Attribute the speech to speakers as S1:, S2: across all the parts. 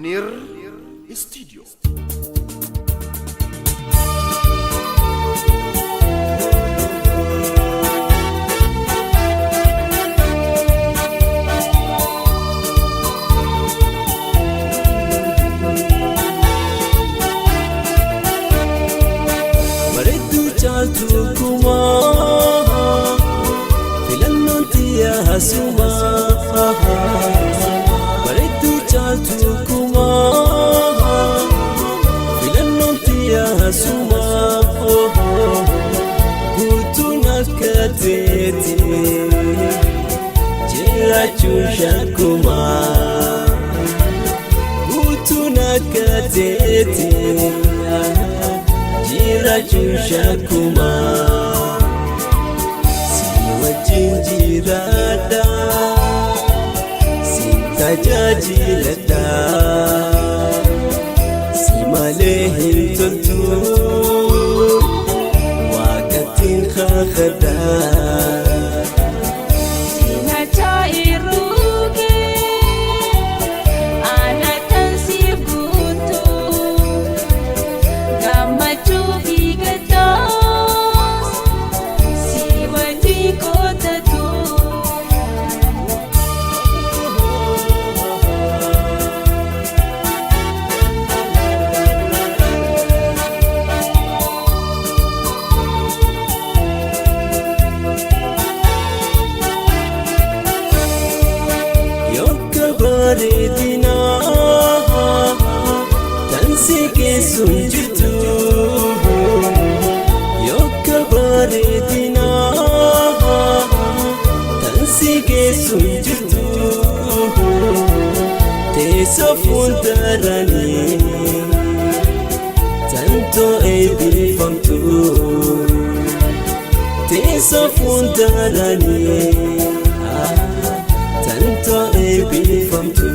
S1: منير استديو.
S2: Kuma filannoon tiyyaa suma bareedduu caaltu kuma filannoon tiyyaa suma guutuun akka teeti jiraachuun shakkuma guutuun akka teeti jiraachuun shakkuma. Jinjirada sintajajilada simale hintoltu waqtin khakhada Redina tansi kesun jirtu yokka baredina tansi kesun jirtu teessa fuuldarani tanto eebbifamtu teessa fuuldarani tanto eebbifamtu.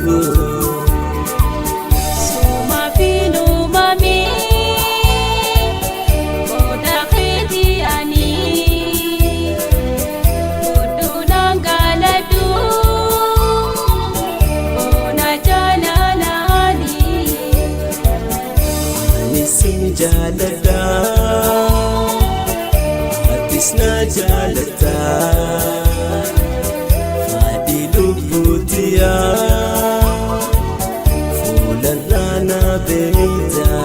S3: Suma finu mami boda kheti ani bodunang galadu bona jalalani
S2: anisin jalada hatisna jalada Lubutiya fularana beita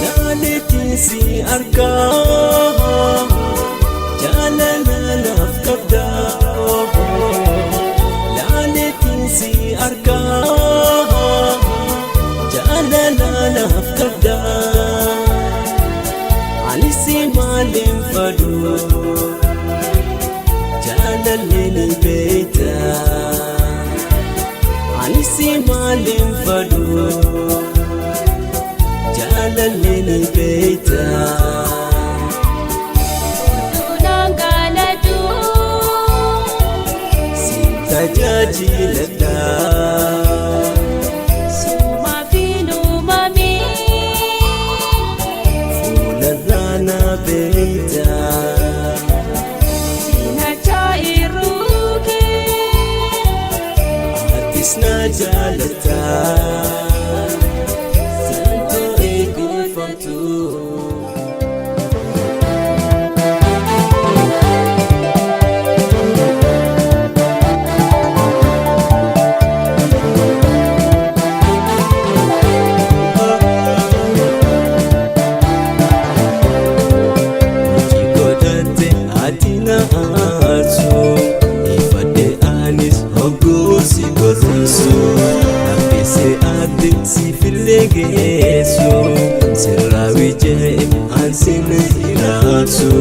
S2: naletin si arka jalana nafkabda si arka jalala nafkabda anisi malim fadu jalalini beita anisi malim fadu jalalini beita tajajilada
S3: suma finu mami
S2: fularana beita
S3: sinachairuke
S2: hatisna jalata santo eebbifamtu. Si filegesu sirrawi je ansin irasu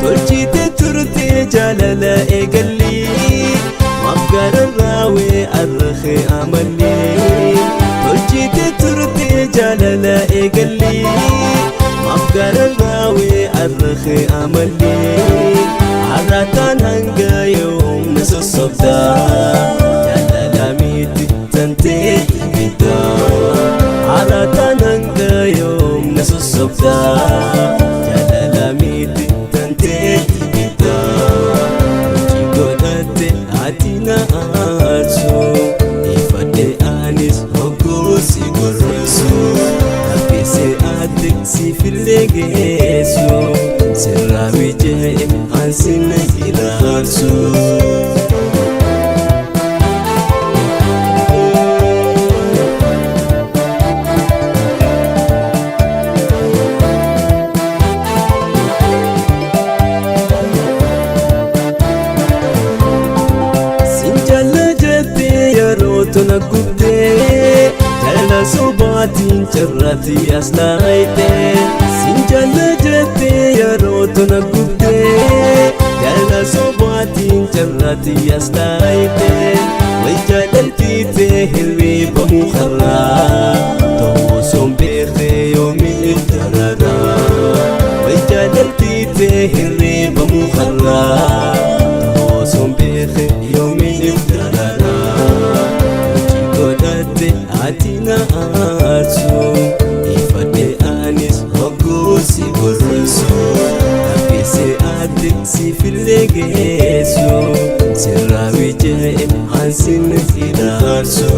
S2: tolchite turte jalala egalli mafgar rawi arkh bakhe amali aratan hanga yom nasosobda jalalamiti tante bida aratan hanga yom nasosobda jalalamiti tante bida jigodate atina arso ifade anis hogosi gorso apese adik si filegeso serawi je ansin irarso tuna gubde jala sobatin charrati aslaite sinjala jete yaro tuna gubde jala sobatin charrati aslaite wajadal kite hilwi bamu kharra to sombe yomi tarara wajadal kite hilwi bamu kharra to sombe yomi tarara atina arso ifade anis hogosi gorso apese adik si filegeso serawi je ansin irarso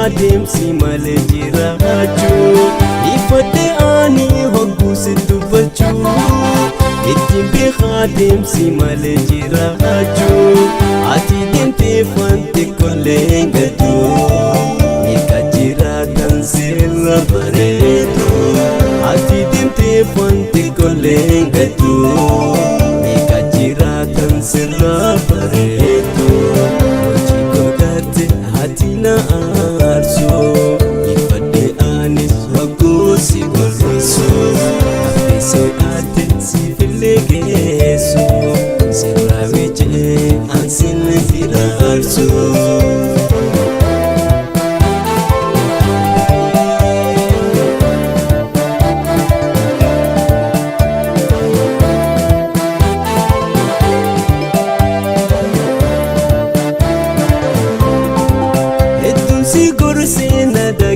S2: dem si male jiraju ifade ani hogus dubachu itimbe khadim si male jiraju ati dente fante kolengatu ikajira tansira bareto ati dente fante kolengatu ikajira tansira bareto chikodate atina arso ifade anis hogosi gorso apese ate si filegeso serawi je ansin irarso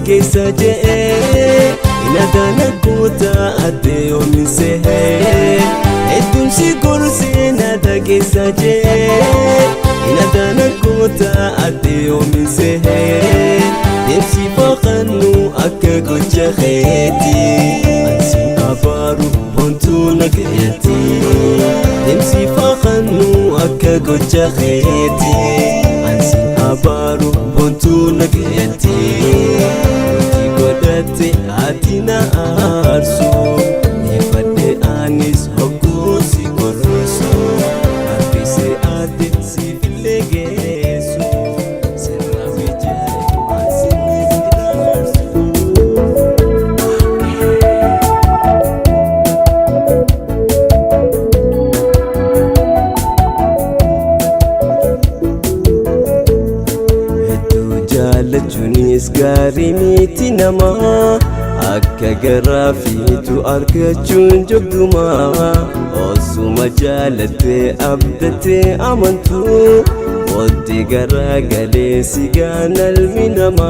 S2: Gesa je ina dana kuta ade omise edum si gorse na da gesa je ina dana kuta ade omise demsi fakhanu akago jakheti ansi abaru bontu nageti demsi fakhanu akago jakheti ansi abaru bontu nageti godate atina arso ifade anis hogosi gorso apese ade si filegeso serawi je ansin irarso jalachunis gari miti nama akka garafitu arkachun jogduma osuma jalate abdate amantu odi garagale siganal minama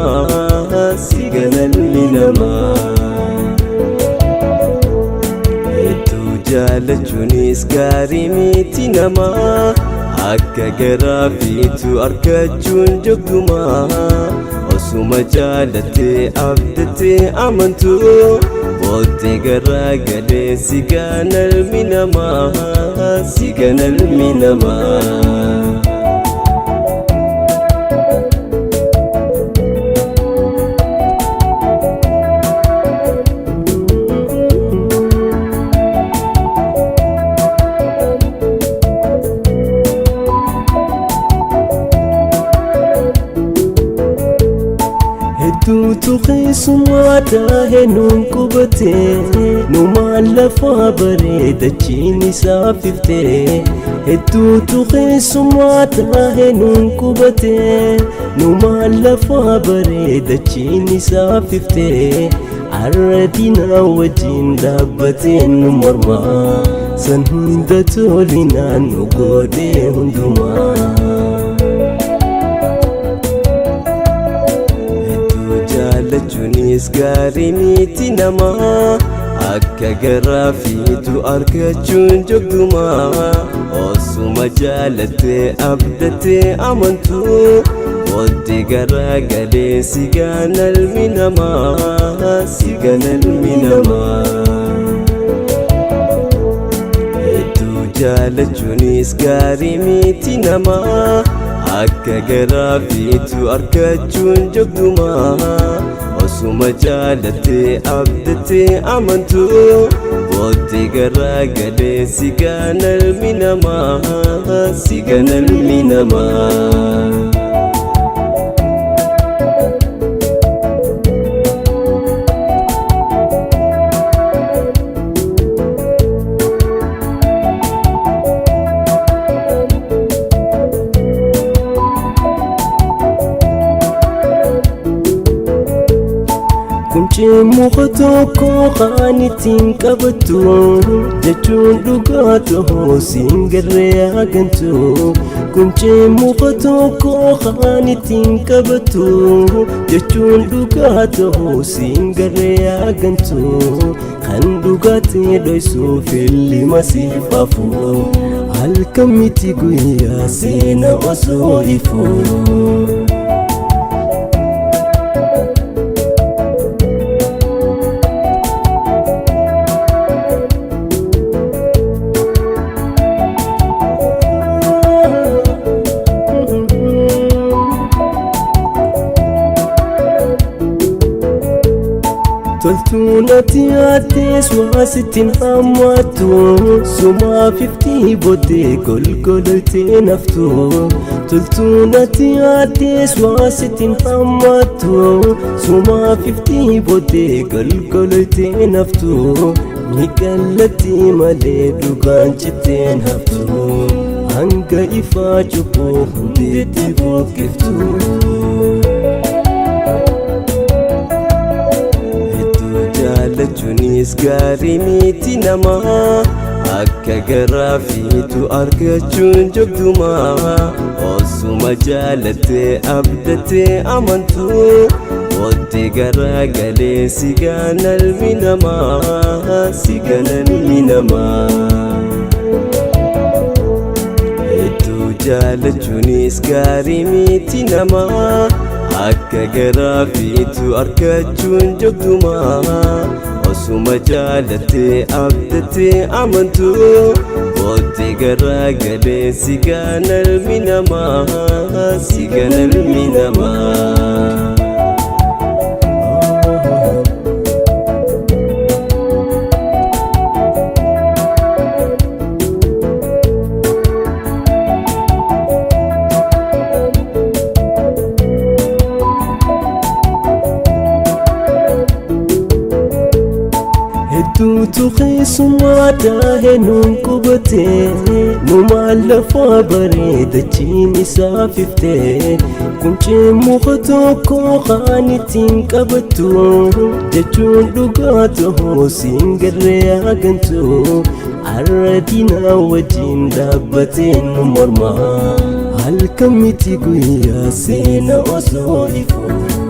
S2: etu jalachunis gari miti nama akka garafitu arkachun jogduma osuma jalate abdate amantu odi garagale siganal minama hedduutu keessumaa taa'e nuun qubate numaan lafaa bareedachiin isaa fifte hedduutu keessumaa taa'e nuun qubate numaan lafaa bareedachiin isaa fifte arradina wajjin dhaabbateen nu mormaa san hunda tolinaan nu godhee hundumaa jaalachuunis gaarii miti namaa akka garaa fiitu argachuun jogdumaa osuma jaalattee abdattee amantuu booddee garaa galee si ganalmi namaa si ganalmi namaa hedduu jaalachuunis gaarii miti namaa akka garaa fiitu argachuun jogdumaa osuma jaalattee abdattee amantuu booddee garaa galee si ganalmi namaa si ganalmi namaa Kunchee muka tokko kan ittiin qabattu jechuun dhugaa ta'uu siin garree hagantu Kunchee muka tokko kan ittiin qabattu jechuun dhugaa ta'uu siin garree hagantu kan dhugaatee dhoysuuf illima siif hafu halkan miti guyyaa seena osoo ifuu Toltuun ati aatees waa sittiin hammaattu sumaa fiftii booddee golgolotee naftu Toltuun ati aatees waa sittiin hammaattu sumaa fiftii booddee golgolotee naftu ni qallatti malee dhugaan citteen haftu hanga ifaa cubbuu hundeetti buqqiftu jaalachuunis gaarii miti namaa akka garaa fiitu argachuun jogdumaa osuma jaalattee abdattee amantuu booddee garaa galee si ganalmi namaa si ganalmi namaa hedduu jaalachuunis gaarii miti namaa akka garaa fiitu argachuun jogdumaa osuma jaalattee abdattee amantuu booddee garaa galee si ganalmi namaa si ganalmi namaa hedduutu keessumaa taa'e nuun qubate numaan lafaa bareedachiin isaa fifte Kunchee muka tokko kan ittiin qabattu jechuun dhugaa ta'uu siin garree hagantu arradina wajjin dhaabbateen nu mormaa halkan miti guyyaa seena osoo ifuu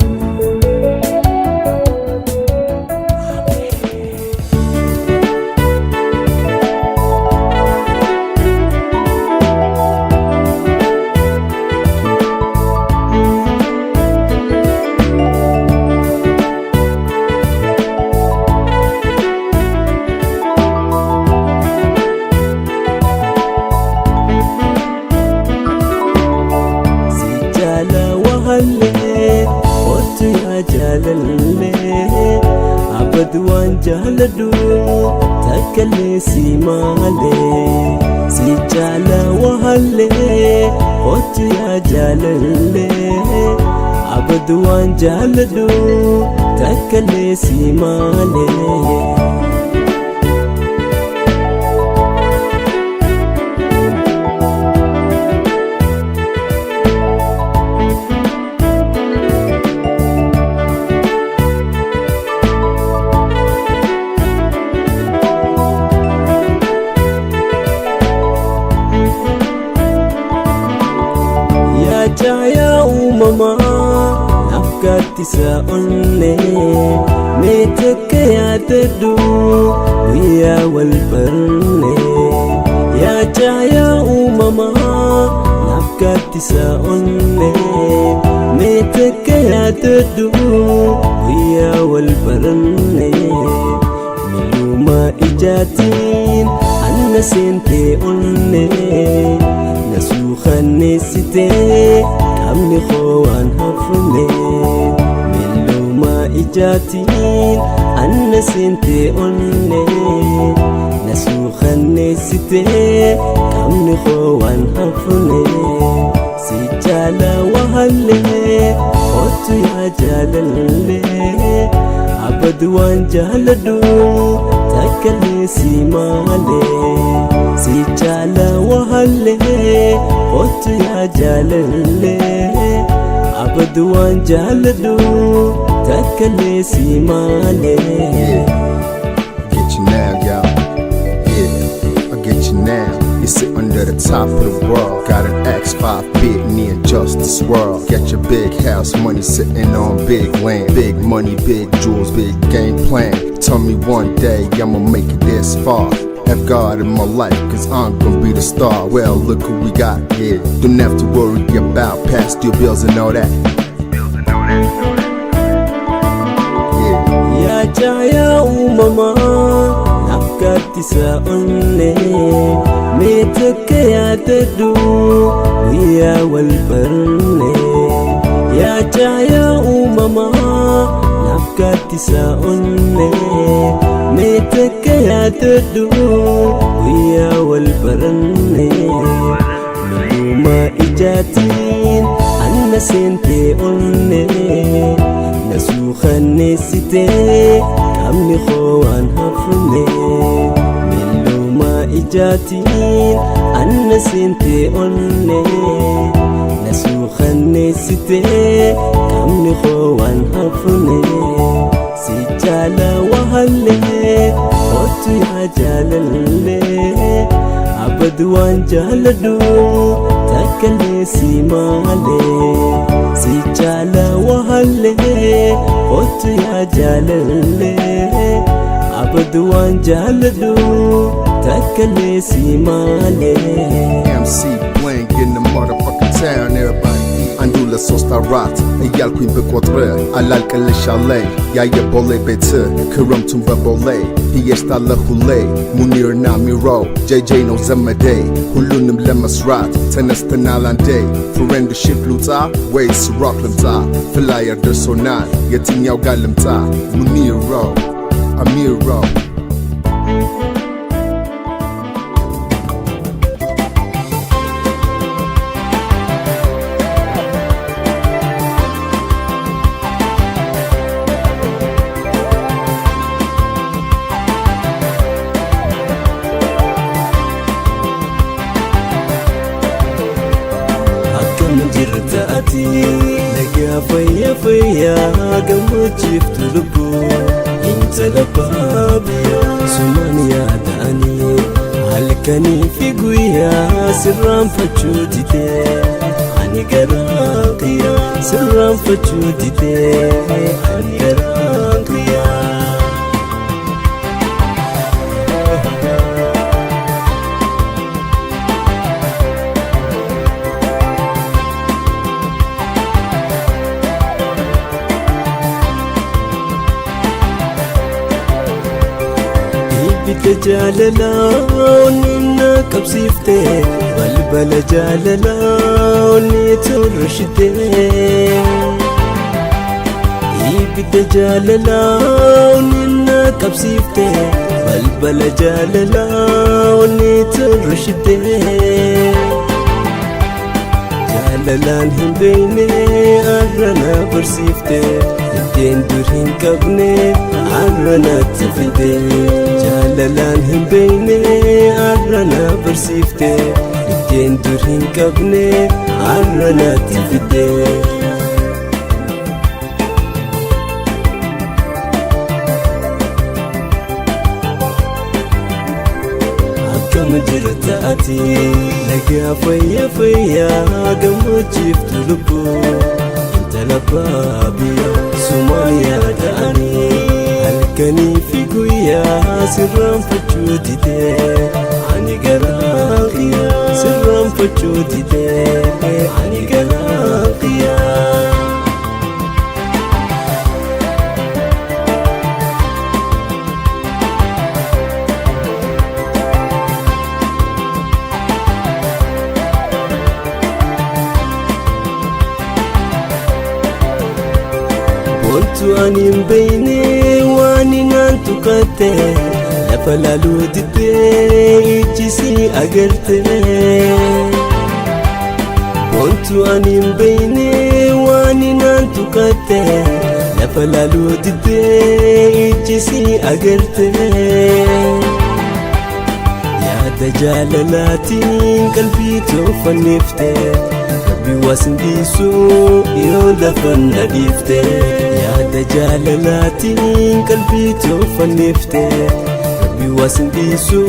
S2: abad jaaladu takkalee si malee si jaala wahalee hotu yaa jaalalee abad waan jaalladhu takkallee si malee. Jaya umama nafkati sa onne meteke ya tedu wiya wal barne. Ya jaya umama nafkati sa onne meteke ya tedu wiya wal barne. Miluma ijatin anna sente onne نسوخني ستي كامني خوان هفني ملو ما إجاتين أنا سنتي أني نسوخني ستي كامني خوان هفني سجالة وهلي قوتو يا جاللي عبد وان جالدو تاكلي سيمالي سجالة وهلي قوتو يا جاللي عبد وان جالدو تاكلي سيمالي.
S4: Get you now, y'all. Yeah, I get you now. You sit under the top of the world. Got an X5 big near Justice World. Get your big house money sitting on big land. Big money, big jewels, big game plan. Tell me one day I'ma make it this far. Have God in my life, cause I'm gonna be the star. Well, look who we got here. Don't have to worry about past due bills and all that.
S2: Ya jaya umama nafkati sa onne meteke ya tedu wiya wal barne. Ya jaya umama nafkati sa onne meteke ya tedu wiya wal barne. Miluma ijatin anna sente onne نسوخني ستي كامني خوان هفني ملو ما إجاتين أنا سنتي أني نسوخني ستي كامني خوان هفني سجالة وهلي قوتو يا جاللي عبد وان جالدو تاكلي سيمالي سجالة وهلي قوتو يا جاللي عبد وان جالدو تاكلي سيمالي.
S4: MC Bling in the motherfucking town, everybody. Andula sostarat, eyal queen bequatre, alalka le chalet, yaya bole bete, kurum tumba bole, hiesta la hule, munir namiro, JJ no zamade, hulunim lemasrat, tenas tenalande, furendo shifluta, ways rocklimta, filaya de sonan, yetin yaw galimta, muniro, amiro.
S2: jirtaati nagaa fayya fayya gama jiftu lubbu intala baabiya sumaan yaada'ani halkanii fi guyyaa sirraanfachuu didee ani garaan qiyyaa sirraanfachuu didee ani garaan qiyyaa. جاللا وننا كبسيفته بلبل جاللا ونترشته يبدا جاللا وننا كبسيفته بلبل جاللا ونترشته jaalalaan hin beeyne arrana barsiifte itteen dur hin qabne arranatti fide jaalalaan hin beeyne arrana barsiifte itteen dur hin qabne arranatti fide jirta ati nagaa fayya fayyaa gammachiiftu lubbuu intala baabiyyaa sumaan yaada'anii halkanii fi guyyaa sirraanfachuu didee ani garaa qiyyaa sirraanfachuu didee ani garaa qiyyaa wantu anin beeyne waan inaan tuqatte lafa laaluu diddee ijjisi agarte wantu anin beeyne waan inaan tuqatte lafa laaluu diddee ijjisi agarte yaada jaalalaatiin qalbii tooffanneefte biwasin disu yo lafan nadifte yaada jaalalaatiin qalbii tooffanneefte biwasin disu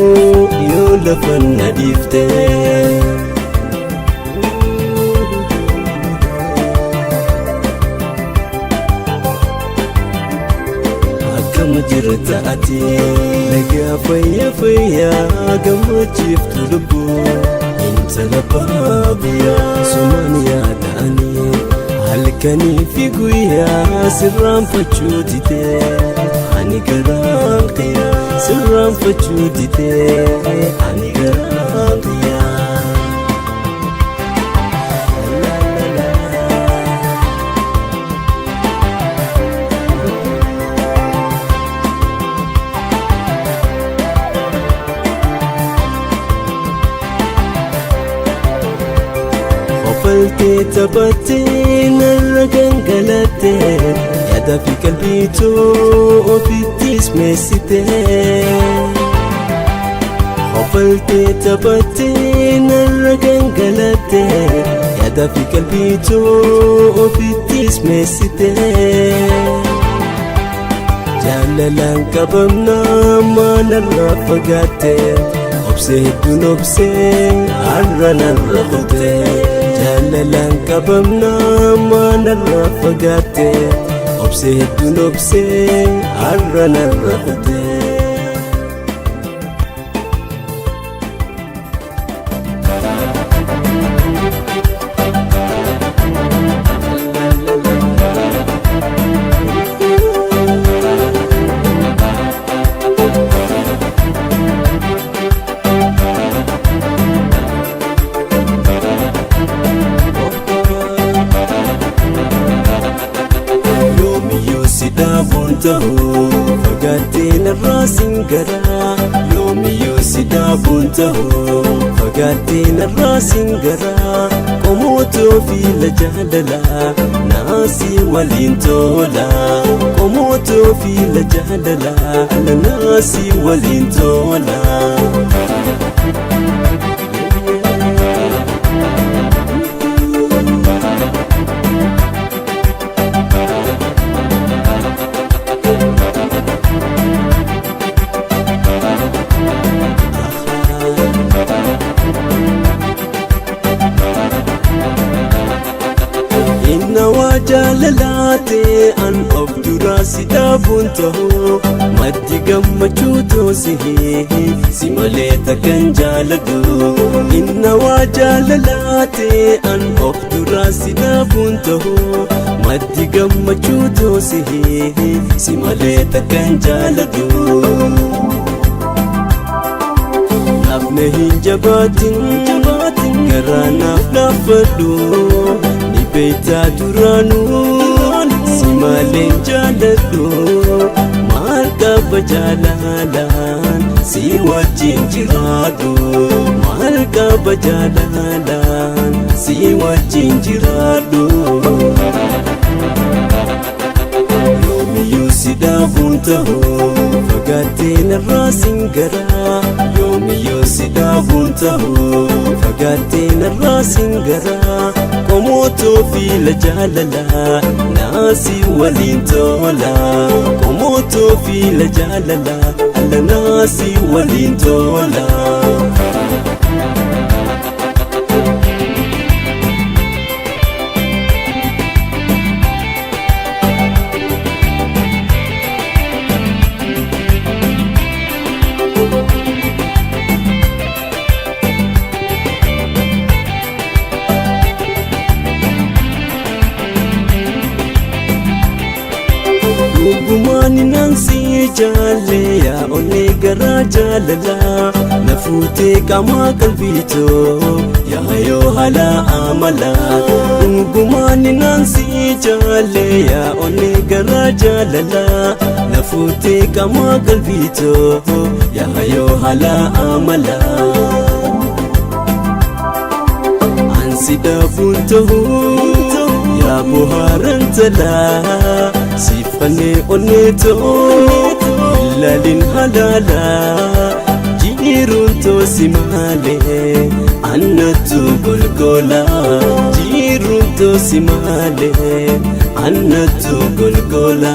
S2: yo lafan nadifte akkam jirta ati nagaa fayya fayyaa gammachiiftu lubbuu intala baabiyyaa sumaan yaada'anii halkanii fi guyyaa sirraanfachuu didee ani garaa qiyyaa sirraanfachuu didee ani garaa qiyyaa faltee taphattee narra gangalatte yaada fi qalbii too ofittis meessite faltee taphattee narra gangalatte yaada fi qalbii too ofittis meessite jaalalaan qabamnaa maanarraa fagaatte obsee hedduun obsee arranarra qote jaalalaan qabamnaa maanarraa fagaatte obsee hedduun obsee arranarra qote fagaattee narraa singaraa yoomiyyuu si dhaabuun ta'u fagaattee narraa singaraa qomootoo fiila jaalalaa naasii waliin tola qomootoo fiila jaalalaa naasii waliin tola jaalalaate an of duraa si dhaabuun ta'u maddi gammachuu toosihee si malee takkan jaaladhu inna waa jaalalaate an of duraa si dhaabuun ta'u maddi gammachuu toosihee si malee takkan jaaladhu naafne hin jabaatin garaa naaf laafadhu beeytaa duraanuu si maleen jaaladhu maal qaba jaalalaan si wajjin jiraadhu maal qaba jaalalaan si wajjin jiraadhu yoomiyyuu si dhaabuun ta'uu fagaattee narraa sin garaa yoomiyyuu si dhaabuun ta'uu fagaattee narraa sin garaa qomootoo fiila jaalalaa naasi waliin tola qomootoo fiila jaalalaa alla naasi waliin tola Gumani nansi jale ya onne gara jalala na fute kama kalbito ya hayo hala amala gumani nansi jale ya onne gara jalala na fute kama kalbito ya hayo hala amala ansi da bunto ya buharantala sifane oneto lalin halala jirun to simale annatu golgola jirun to simale annatu golgola